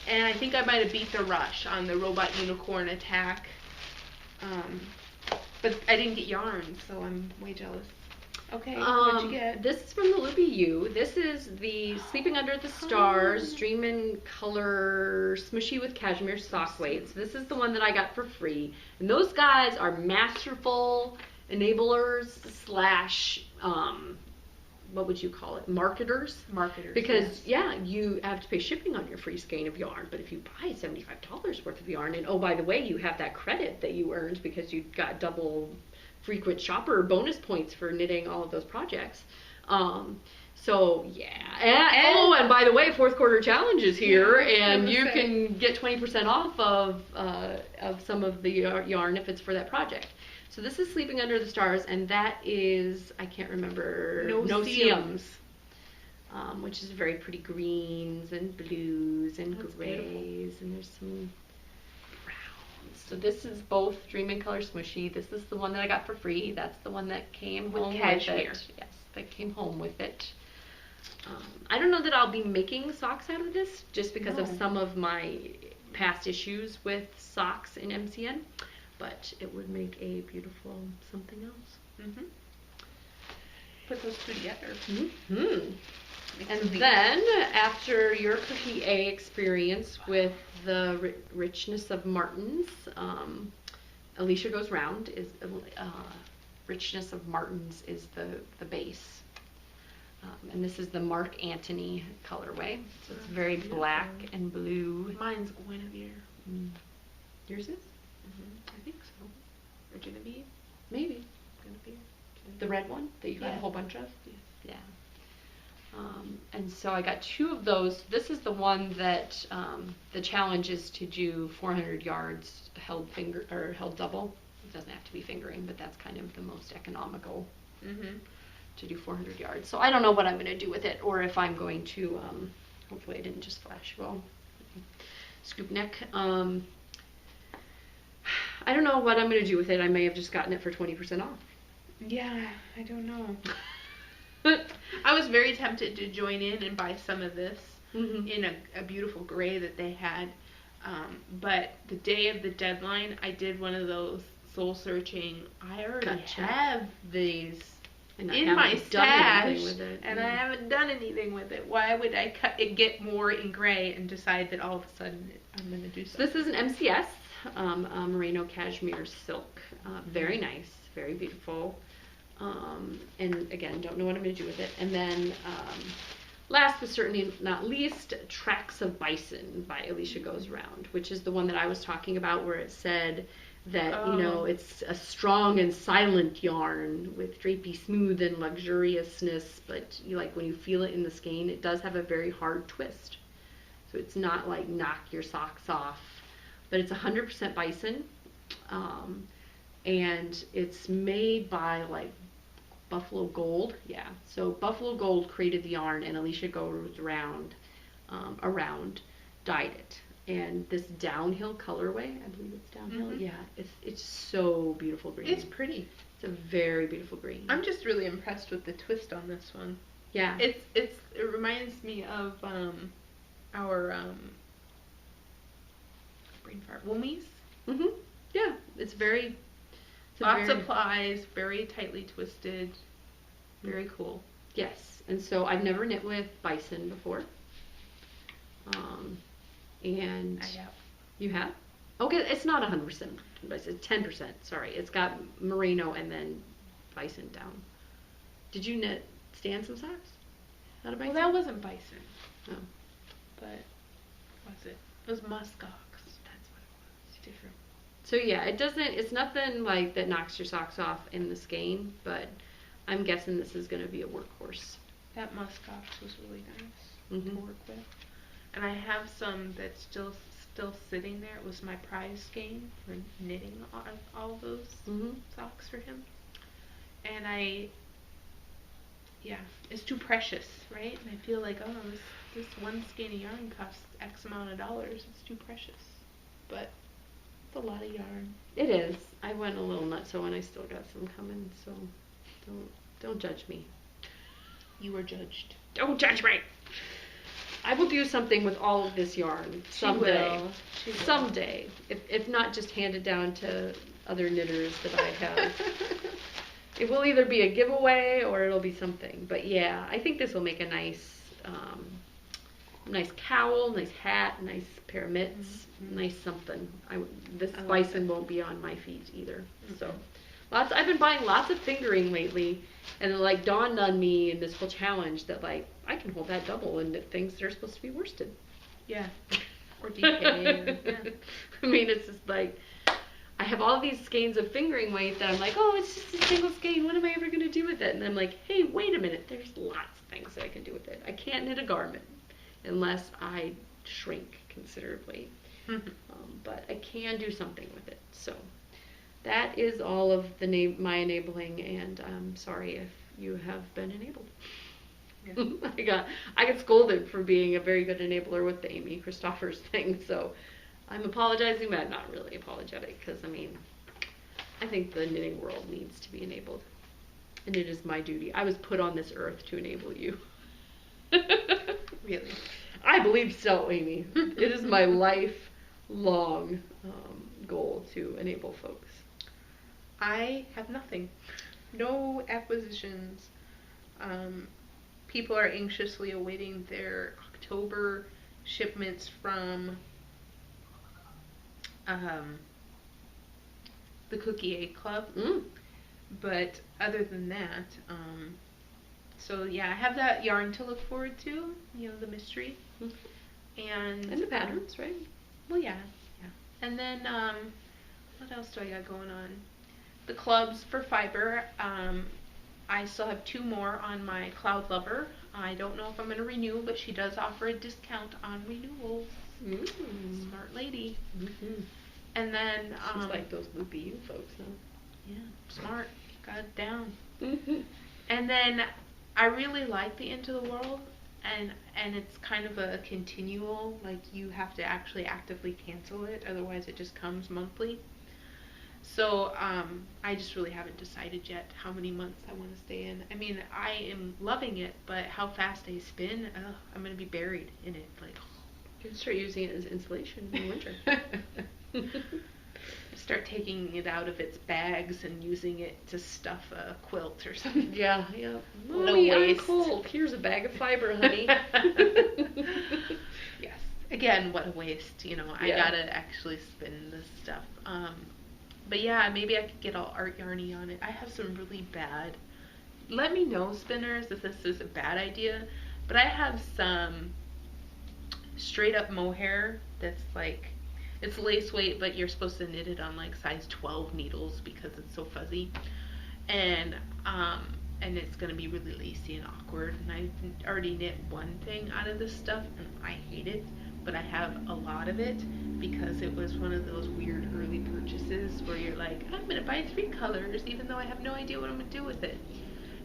And I think I might have beat the rush on the Robot Unicorn Attack. But I didn't get yarn, so I'm way jealous. Okay, what'd you get? This is from the Loopy U. This is the Sleeping Under the Stars Dream in Color Smushy with Cashmere Sock Weights. This is the one that I got for free. And those guys are masterful enablers / what would you call it? Marketers. Because, you have to pay shipping on your free skein of yarn. But if you buy $75 worth of yarn, and oh, by the way, you have that credit that you earned because you got double frequent shopper bonus points for knitting all of those projects. So, yeah. And by the way, fourth quarter challenge is here, and you can get 20% off of some of the yarn if it's for that project. So this is Sleeping Under the Stars, and that is, I can't remember, No Seams, which is very pretty greens and blues and grays, and there's some browns. So this is both Dream in Color Smushy. This is the one that I got for free. That's the one that came home with it. Yes, that came home with it. I don't know that I'll be making socks out of this, just because of some of my past issues with socks in MCN. But it would make a beautiful something else. Put those two together. And then, after your Cookie A experience with the richness of Martin's, Alicia Goes Round is richness of Martin's is the base. And this is the Mark Antony colorway. So it's very black and blue. Mine's Guinevere. Yours is? I think so. Or Genevieve? Maybe. Genevieve. The red one that you got a whole bunch of? Yeah. And so I got 2 of those. This is the one that the challenge is to do 400 yards held double. It doesn't have to be fingering, but that's kind of the most economical to do 400 yards. So I don't know what I'm going to do with it, or if I'm going to, hopefully I didn't just flash well, scoop neck. I don't know what I'm going to do with it. I may have just gotten it for 20% off. Yeah, I don't know. I was very tempted to join in and buy some of this in a beautiful gray that they had. But the day of the deadline, I did one of those soul searching. I already have these in my stash, and I haven't done anything with it. Why would I get more in gray and decide that all of a sudden I'm going to do something? So this is an MCS. merino cashmere silk. Very nice, very beautiful. And again, don't know what I'm going to do with it. And then last but certainly not least, Tracks of Bison by Alicia Goes Round, which is the one that I was talking about where it said that, you know, it's a strong and silent yarn with drapey smooth and luxuriousness, but you like when you feel it in the skein, it does have a very hard twist. So it's not like knock your socks off, but it's 100% bison. And it's made by like Buffalo Gold, yeah. So Buffalo Gold created the yarn, and Alicia Goes Round dyed it. And this downhill colorway, I believe it's downhill. Yeah, it's so beautiful green. It's pretty. It's a very beautiful green. I'm just really impressed with the twist on this one. Yeah. It reminds me of our brain fart Woomies. Yeah, it's very. Lots of plies, very tightly twisted, very cool. Yes, and so I've never knit with bison before. And I have. You have? Okay, it's not 100% bison. It's 10%. Sorry, it's got merino and then bison down. Did you knit stand some socks out of bison? Well, that wasn't bison. Oh, But was it? It was muskox. That's what it was. It's different. so yeah, it's nothing like that knocks your socks off in the skein, but I'm guessing this is going to be a workhorse. That muskox was really nice to work with. And I have some that's still sitting there. It was my prize skein for knitting all those socks for him. And it's too precious, right? And I feel like, oh, this one skein of yarn costs X amount of dollars. It's too precious. But it's a lot of yarn. It is. I went a little nutso and I still got some coming, so don't judge me. You were judged. Don't judge me. I will do something with all of this yarn someday. She will. Someday. If not just hand it down to other knitters that I have. It will either be a giveaway or it'll be something. But yeah, I think this will make a nice cowl, nice hat, nice pair of mitts, nice something. This bison won't be on my feet either. So I've been buying lots of fingering lately, and it like dawned on me in this whole challenge that like I can hold that double and knit things that are supposed to be worsted. Yeah. Or DK. Yeah. I mean, it's just like I have all these skeins of fingering weight that I'm like, oh, it's just a single skein. What am I ever going to do with it? And I'm like, hey, wait a minute. There's lots of things that I can do with it. I can't knit a garment unless I shrink considerably. But I can do something with it. So that is all of my enabling, and I'm sorry if you have been enabled. Yeah. I got scolded for being a very good enabler with the Amy Christoffers thing, so I'm apologizing, but I'm not really apologetic, because I mean, I think the knitting world needs to be enabled, and it is my duty. I was put on this earth to enable you. Really? I believe so, Amy. It is my lifelong goal to enable folks. I have nothing. No acquisitions. People are anxiously awaiting their October shipments from the Cookie Egg Club. But other than that, so yeah, I have that yarn to look forward to, the mystery. And the patterns, right? Well, yeah. And then, what else do I got going on? The clubs for fiber. I still have 2 more on my Cloud Lover. I don't know if I'm going to renew, but she does offer a discount on renewals. Smart lady. And then she's like those loopy you folks, huh? Yeah, smart. Got it down. And then I really like the Into the World, and it's kind of a continual, like you have to actually actively cancel it, otherwise it just comes monthly. So I just really haven't decided yet how many months I want to stay in. I mean, I am loving it, but how fast they spin, I'm going to be buried in it. Like, you can start using it as insulation in the winter. Start taking it out of its bags and using it to stuff a quilt or something. Yeah. No waste. I'm cold. Here's a bag of fiber, honey. Yes. again, what a waste, I Yeah. gotta actually spin this stuff. But yeah, maybe I could get all art yarny on it. I have some really bad. Let me know, spinners, if this is a bad idea. But I have some straight up mohair that's like, it's lace weight, but you're supposed to knit it on like size 12 needles because it's so fuzzy. And um, and it's gonna be really lacy and awkward. And I already knit one thing out of this stuff, and I hate it. But I have a lot of it because it was one of those weird early purchases where you're like, I'm gonna buy 3 colors, even though I have no idea what I'm gonna do with it.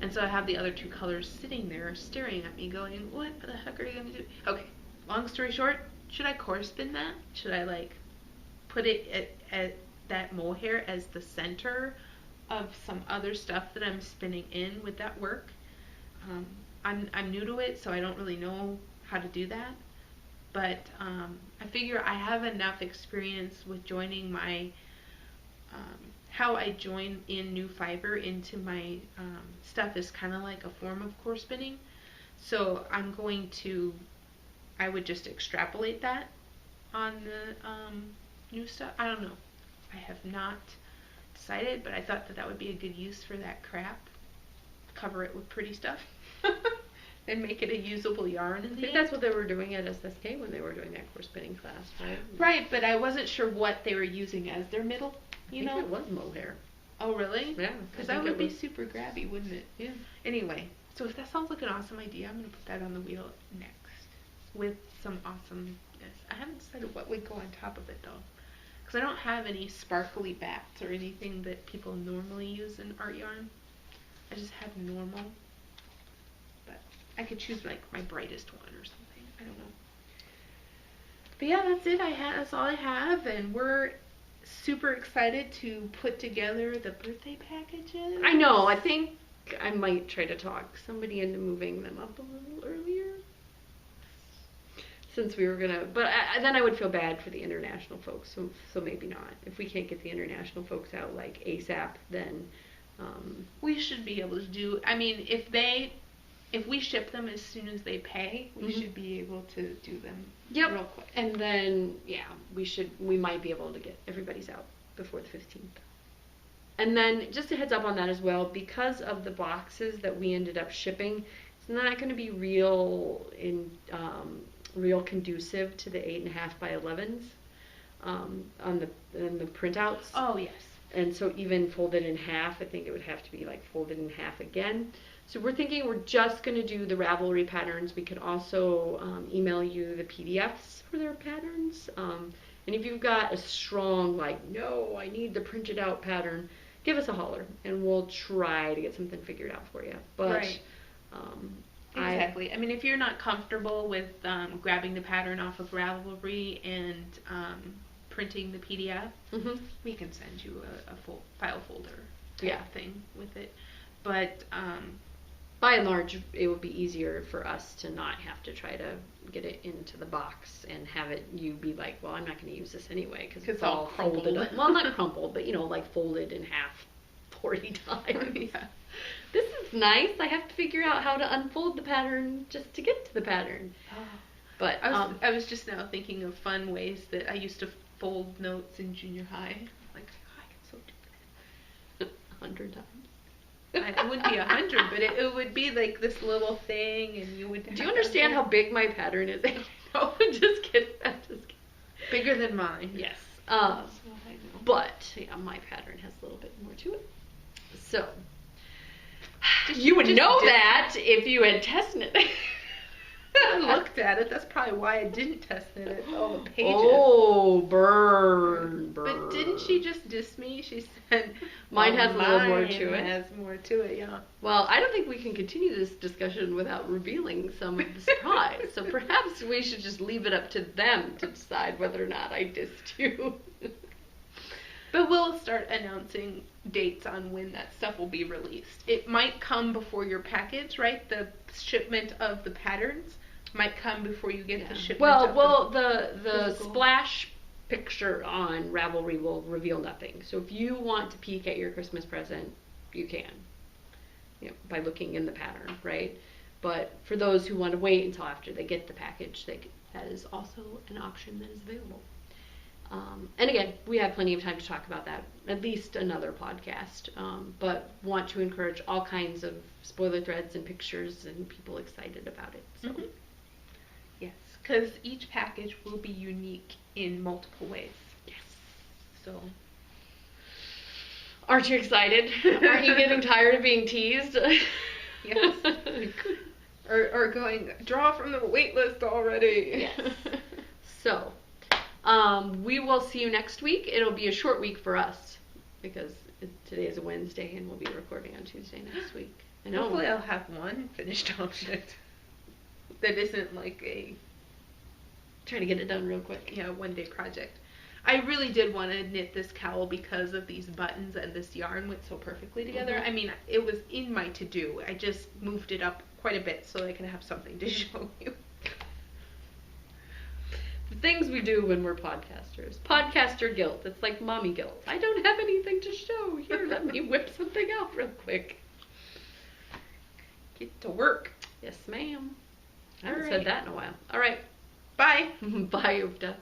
And so I have the other 2 colors sitting there staring at me, going, "What the heck are you gonna do?" Okay, long story short, should I core spin that? Should I like put it at that mohair as the center of some other stuff that I'm spinning in? Would that work? I'm new to it, so I don't really know how to do that. But I figure I have enough experience with joining my how I join in new fiber into my stuff is kind of like a form of core spinning. So I would just extrapolate that on the new stuff. I don't know. I have not decided, but I thought that would be a good use for that crap. Cover it with pretty stuff. And make it a usable yarn in I the think end. that's what they were doing at SSK when they were doing that core spinning class, right? Right, but I wasn't sure what they were using as their middle. I think it was mohair. Oh, really? Yeah. Because that would be super grabby, wouldn't it? Yeah. Anyway, so if that sounds like an awesome idea, I'm going to put that on the wheel next with some awesomeness. I haven't decided what would go on top of it, though. Because I don't have any sparkly bats or anything that people normally use in art yarn. I just have normal. But I could choose like my brightest one or something. I don't know. But yeah, that's it. That's all I have, and we're super excited to put together the birthday packages. I know. I think I might try to talk somebody into moving them up a little earlier. Since we were gonna, but then I would feel bad for the international folks, so maybe not. If we can't get the international folks out like ASAP, then we should be able to do. I mean, if we ship them as soon as they pay, we should be able to do them real quick. And then we might be able to get everybody's out before the 15th. And then just a heads up on that as well, because of the boxes that we ended up shipping, it's not going to be real conducive to the 8.5 by 11s on the printouts. Oh yes. And so even folded in half, I think it would have to be like folded in half again. So we're thinking we're just going to do the Ravelry patterns. We could also email you the PDFs for their patterns. And if you've got a strong, like, no, I need the printed out pattern, give us a holler and we'll try to get something figured out for you. But right. Exactly. I mean, if you're not comfortable with grabbing the pattern off of Ravelry and printing the PDF, we can send you a full file folder type thing with it. But by and large, it would be easier for us to not have to try to get it into the box and have it, you be like, well, I'm not going to use this anyway because it's all folded up. Well, not crumpled, but like folded in half 40 times. Yeah. This is nice. I have to figure out how to unfold the pattern just to get to the pattern. But I was just now thinking of fun ways that I used to fold notes in junior high. Like, oh, I can so do that 100 times. It wouldn't be 100, but it would be like this little thing, and you would. Do you understand how big my pattern is? No, just kidding. I'm just kidding. Bigger than mine. Yes. I know. But yeah, my pattern has a little bit more to it. So you would know that if you had tested it. I looked at it. That's probably why I didn't test it. All the pages. Oh, burn. But didn't she just diss me? She said mine has a little more to it. Has more to it, yeah. Well, I don't think we can continue this discussion without revealing some of the surprise. So perhaps we should just leave it up to them to decide whether or not I dissed you. But we'll start announcing dates on when that stuff will be released. It might come before your package, right? The shipment of the patterns might come before you get the shipment. Well, the splash picture on Ravelry will reveal nothing. So if you want to peek at your Christmas present, you can, by looking in the pattern, right? But for those who want to wait until after they get the package, that is also an option that is available. And again, we have plenty of time to talk about that, at least another podcast, but want to encourage all kinds of spoiler threads and pictures and people excited about it. So. Mm-hmm. Yes, because each package will be unique in multiple ways. Yes. So. Aren't you excited? Aren't you getting tired of being teased? Yes. or going, draw from the wait list already. Yes. So, we will see you next week. It'll be a short week for us because today is a Wednesday and we'll be recording on Tuesday next week. I know. Hopefully I'll have one finished object that isn't like a... Try to get it done real quick. Yeah, one-day project. I really did want to knit this cowl because of these buttons and this yarn went so perfectly together. Mm-hmm. I mean, it was in my to-do. I just moved it up quite a bit so I can have something to show you. The things we do when we're podcasters. Podcaster guilt. It's like mommy guilt. I don't have anything to show. Here, let me whip something out real quick. Get to work. Yes, ma'am. I All haven't right. said that in a while. All right. Bye. Bye, Uvda.